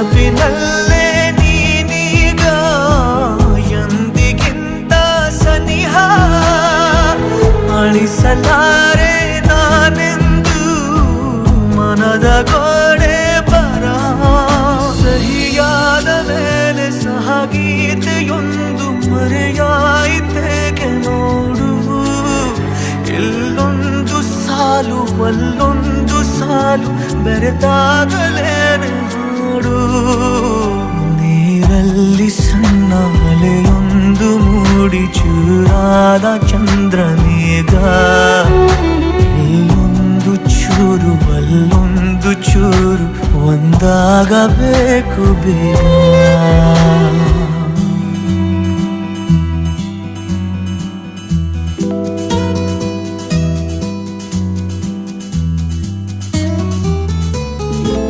ನೆನಪಿನಲ್ಲೇ ನೀನೀಗ ಎಂದಿಗಿಂತ ಸನಿಹ ಅಳಿಸಲಾರೆ ನಾನೆಂದು ಮನದ ಗೋಡೆ ಬರ ಸಹಿಯಾದ ಮೇಲೆ ಸಹಗೀತೆಯೊಂದು ಮರೆಯಾಯಿತೇಕೆ ನೋಡು ಇಲ್ಲೊಂದು ಸಾಲು ಅಲ್ಲೊಂದು ಸಾಲು ಬೆರೆತಾಗಲೇನೆ ನೋಡು ನೀರಲ್ಲಿ ಸಣ್ಣ ಅಲೆಯೊಂದು ಮೂಡಿ ಚೂರಾದ ಚಂದ್ರನೀಗ ಇಲ್ಲೊಂದು ಚೂರು ಅಲ್ಲೊಂದು ಚೂರು ಒಂದಾಗಬೇಕು ಬೇಗ